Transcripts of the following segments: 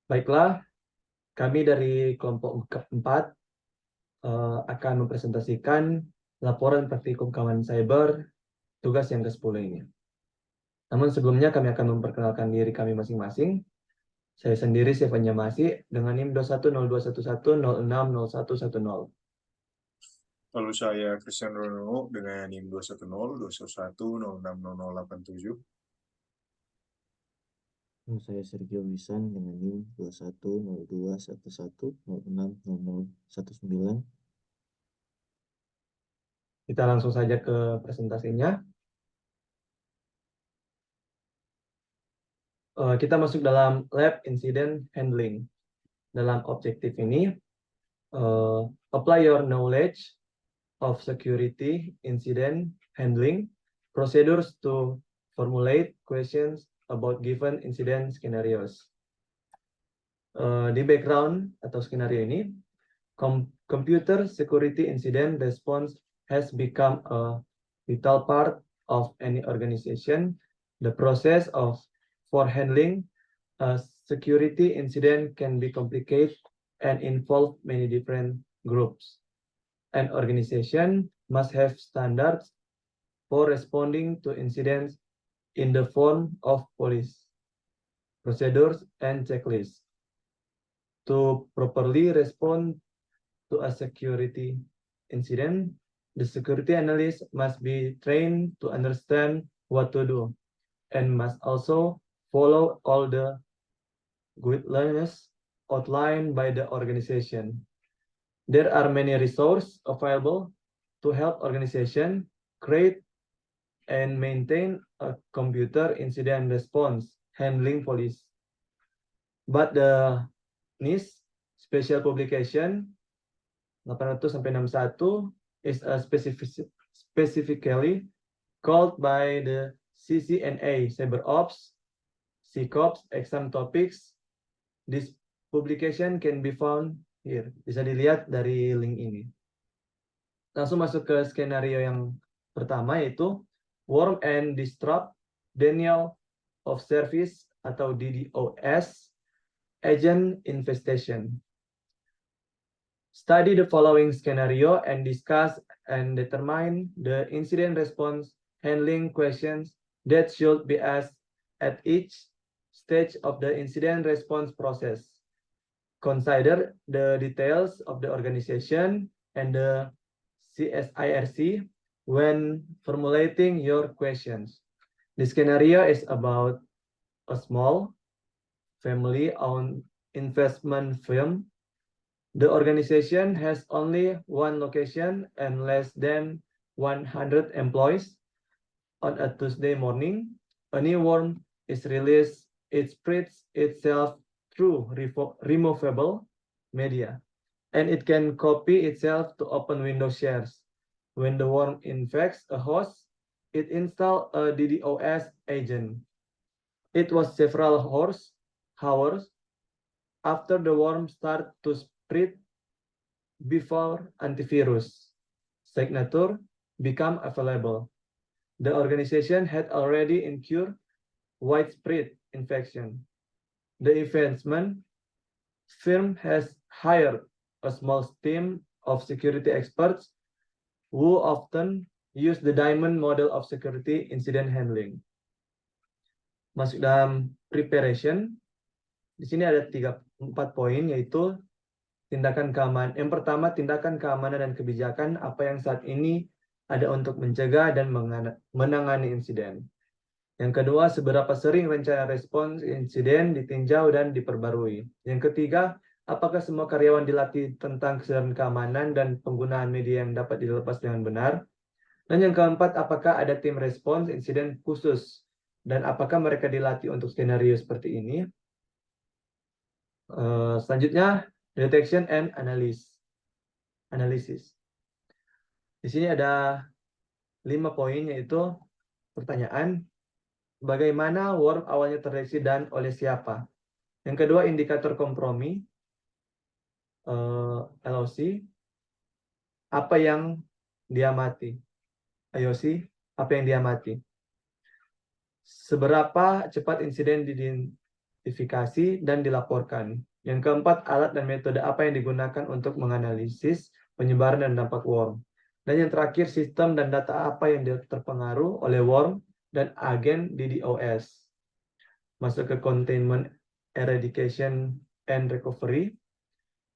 Baiklah, kami dari kelompok keempat akan mempresentasikan laporan praktikum keamanan cyber tugas yang ke-10 ini. Namun sebelumnya kami akan memperkenalkan diri kami masing-masing. Saya sendiri Stefan Yamasi dengan NIM 210211060110. Lalu saya Christian Rono dengan NIM 210-211-060087. Saya Sergio Wisan dengan NIM 210211060019. Kita langsung saja ke presentasinya. Kita masuk dalam lab incident handling. Dalam objektif ini, apply your knowledge of security incident handling procedures to formulate questions about given incident scenarios. Di background atau skenario ini, computer security incident response has become a vital part of any organization. The process for handling a security incident can be complicated and involve many different groups. An organization must have standards for responding to incidents in the form of policies, procedures, and checklists. To properly respond to a security incident, the security analyst must be trained to understand what to do and must also follow all the guidelines outlined by the organization. There are many resources available to help organizations create and maintain a computer incident response handling policy. But the NIST special publication 800-61 is specifically called by the CCNA CyberOps, CCOPS exam topics. This publication can be found here. Bisa dilihat dari link ini. Langsung masuk ke skenario yang pertama, yaitu Worm and Disrupt Denial of Service atau DDoS Agent Infestation. Study the following scenario and discuss and determine the incident response handling questions that should be asked at each stage of the incident response process. Consider the details of the organization and the CSIRC when formulating your questions. The scenario is about a small family-owned investment firm. The organization has only one location and less than 100 employees. On a Tuesday morning, a new worm is released. It spreads itself through removable media, and it can copy itself to open Windows shares. When the worm infects a host, it installs a DDoS agent. It was several hours after the worm started to spread before antivirus signature became available. The organization had already incurred widespread infection. The investment firm has hired a small team of security experts who often use the diamond model of security incident handling. Masuk dalam preparation, di sini ada 4 poin, yaitu tindakan keamanan. Yang pertama, tindakan keamanan dan kebijakan apa yang saat ini ada untuk mencegah dan menangani insiden. Yang kedua, seberapa sering rencana respons insiden ditinjau dan diperbarui. Yang ketiga, apakah semua karyawan dilatih tentang kesadaran keamanan dan penggunaan media yang dapat dilepas dengan benar. Dan yang keempat, apakah ada tim respons insiden khusus dan apakah mereka dilatih untuk skenario seperti ini. Selanjutnya, detection and analysis. Di sini ada 5 poin, yaitu pertanyaan, bagaimana worm awalnya terdeteksi dan oleh siapa. Yang kedua, indikator kompromi, LOC, apa yang diamati. IOC, apa yang diamati. Seberapa cepat insiden diidentifikasi, dan dilaporkan. Yang keempat, alat dan metode apa yang digunakan untuk menganalisis penyebaran dan dampak worm. Dan yang terakhir, sistem dan data apa yang terpengaruh oleh worm dan agen DDoS. Masuk ke containment, eradication, and recovery.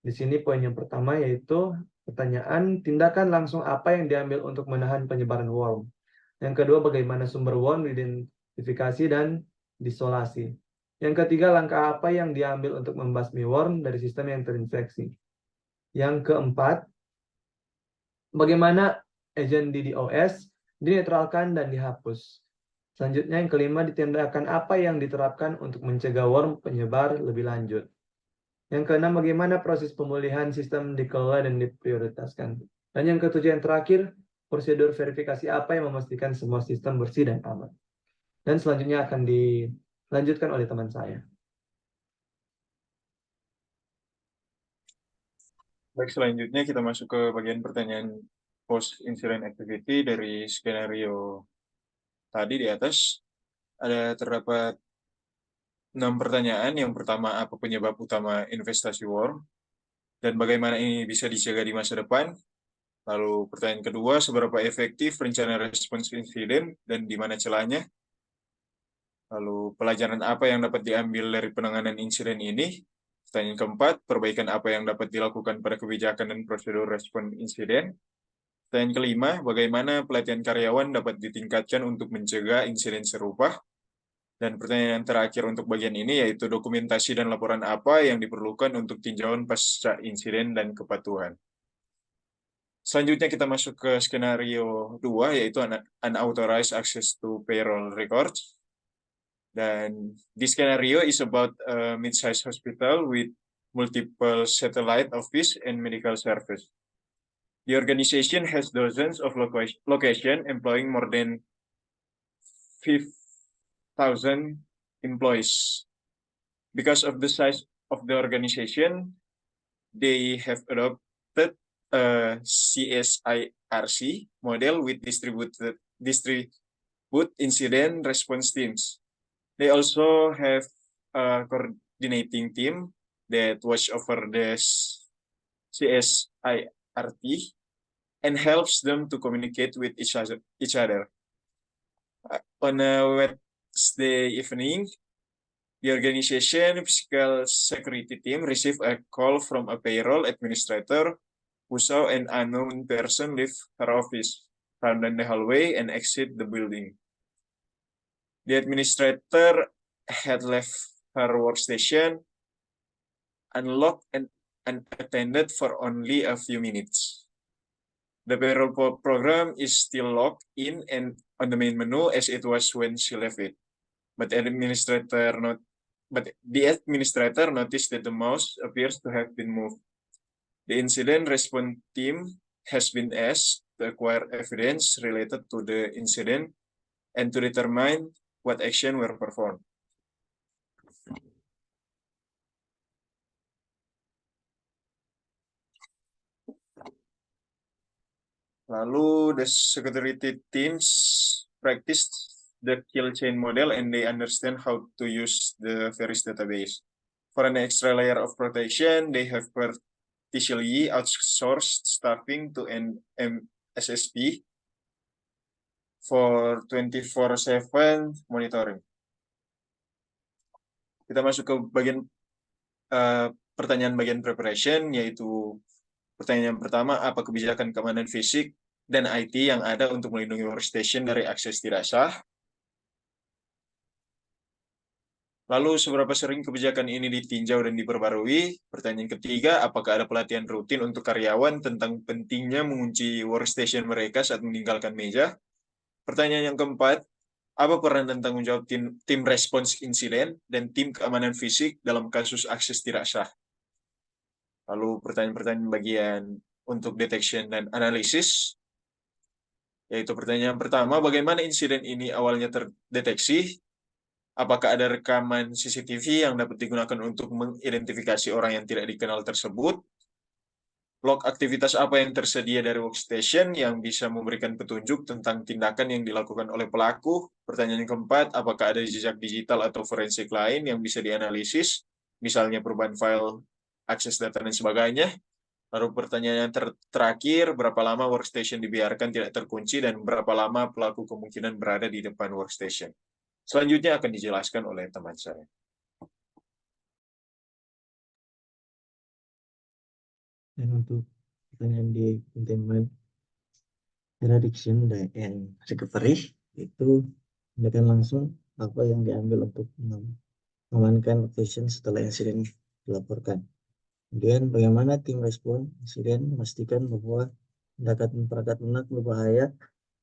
Di sini poin yang pertama yaitu pertanyaan, tindakan langsung apa yang diambil untuk menahan penyebaran worm. Yang kedua, bagaimana sumber worm diidentifikasi dan disolasi. Yang ketiga, langkah apa yang diambil untuk membasmi worm dari sistem yang terinfeksi. Yang keempat, bagaimana agen DDoS dinetralkan dan dihapus. Selanjutnya, yang kelima, tindakan apa yang diterapkan untuk mencegah worm penyebar lebih lanjut. Yang keenam, bagaimana proses pemulihan sistem dikelola dan diprioritaskan. Dan yang ketujuh, yang terakhir, prosedur verifikasi apa yang memastikan semua sistem bersih dan aman. Dan selanjutnya akan dilanjutkan oleh teman saya. Baik, selanjutnya kita masuk ke bagian pertanyaan post-incident activity dari skenario tadi di atas. Terdapat 6 pertanyaan. Yang pertama, apa penyebab utama investasi worm? Dan bagaimana ini bisa dijaga di masa depan? Lalu pertanyaan kedua, seberapa efektif rencana respons insiden dan di mana celahnya? Lalu pelajaran apa yang dapat diambil dari penanganan insiden ini? Pertanyaan keempat, perbaikan apa yang dapat dilakukan pada kebijakan dan prosedur respon insiden? Pertanyaan kelima, bagaimana pelatihan karyawan dapat ditingkatkan untuk mencegah insiden serupa? Dan pertanyaan terakhir untuk bagian ini yaitu dokumentasi dan laporan apa yang diperlukan untuk tinjauan pasca insiden dan kepatuhan. Selanjutnya kita masuk ke skenario 2 yaitu unauthorized access to payroll records. Dan this scenario is about a mid-sized hospital with multiple satellite office and medical service. The organization has dozens of locations employing more than 5,000 employees. Because of the size of the organization, they have adopted a CSIRC model with distributed incident response teams. They also have a coordinating team that watch over the CSIRT and helps them to communicate with each other. On a Wednesday evening, the organization physical security team received a call from a payroll administrator who saw an unknown person leave her office, run down the hallway, and exit the building. The administrator had left her workstation unlocked and unattended for only a few minutes. The payroll program is still logged in and on the main menu as it was when she left it. But the administrator noticed that the mouse appears to have been moved. The incident response team has been asked to acquire evidence related to the incident and to determine what action were performed. Lalu the security teams practiced the kill chain model and they understand how to use the Veris database. For an extra layer of protection, they have partially outsourced staffing to an MSSP for 24/7 monitoring. Kita masuk ke bagian pertanyaan bagian preparation, yaitu pertanyaan pertama, apa kebijakan keamanan fisik dan IT yang ada untuk melindungi workstation dari akses tidak sah? Lalu seberapa sering kebijakan ini ditinjau dan diperbarui? Pertanyaan ketiga, apakah ada pelatihan rutin untuk karyawan tentang pentingnya mengunci workstation mereka saat meninggalkan meja? Pertanyaan yang keempat, apa peran dan tanggung jawab tim respons insiden dan tim keamanan fisik dalam kasus akses tidak sah? Lalu pertanyaan-pertanyaan bagian untuk detection dan analisis, yaitu pertanyaan pertama, bagaimana insiden ini awalnya terdeteksi? Apakah ada rekaman CCTV yang dapat digunakan untuk mengidentifikasi orang yang tidak dikenal tersebut? log aktivitas apa yang tersedia dari workstation yang bisa memberikan petunjuk tentang tindakan yang dilakukan oleh pelaku. Pertanyaan yang keempat, apakah ada jejak digital atau forensik lain yang bisa dianalisis, misalnya perubahan file, akses data, dan sebagainya. Lalu pertanyaan yang terakhir, berapa lama workstation dibiarkan tidak terkunci dan berapa lama pelaku kemungkinan berada di depan workstation. Selanjutnya akan dijelaskan oleh teman saya. Dan untuk pertanyaan di containment eradication and recovery itu tindakan langsung apa yang diambil untuk mengamankan location setelah insiden dilaporkan. Kemudian bagaimana tim respon insiden memastikan bahwa tindakan perangkat lunak berbahaya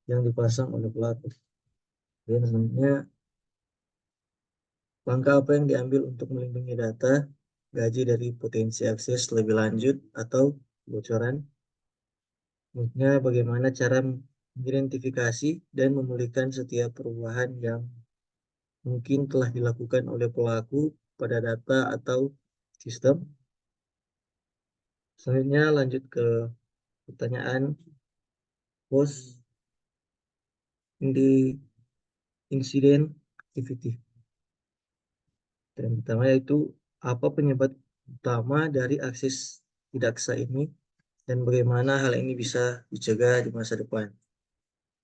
yang dipasang oleh pelaku. Kemudian selanjutnya langkah apa yang diambil untuk melindungi data gaji dari potensi akses lebih lanjut atau kebocoran. Selanjutnya bagaimana cara mengidentifikasi dan memulihkan setiap perubahan yang mungkin telah dilakukan oleh pelaku pada data atau sistem. Selanjutnya lanjut ke pertanyaan post di insiden activity. Dan pertama yaitu apa penyebab utama dari akses tidak sah ini dan bagaimana hal ini bisa dicegah di masa depan.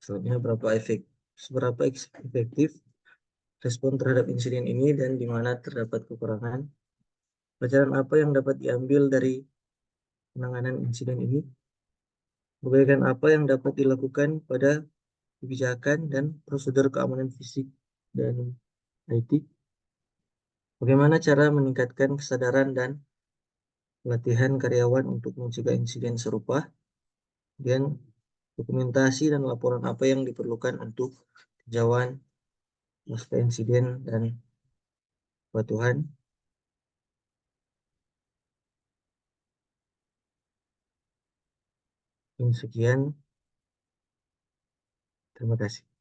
Selanjutnya seberapa efektif respon terhadap insiden ini dan di mana terdapat kekurangan. Pelajaran apa yang dapat diambil dari penanganan insiden ini? Kebaikan apa yang dapat dilakukan pada kebijakan dan prosedur keamanan fisik dan IT? Bagaimana cara meningkatkan kesadaran dan pelatihan karyawan untuk mencegah insiden serupa? Dan dokumentasi dan laporan apa yang diperlukan untuk tinjauan pasca insiden dan kepatuhan. Sekian, terima kasih.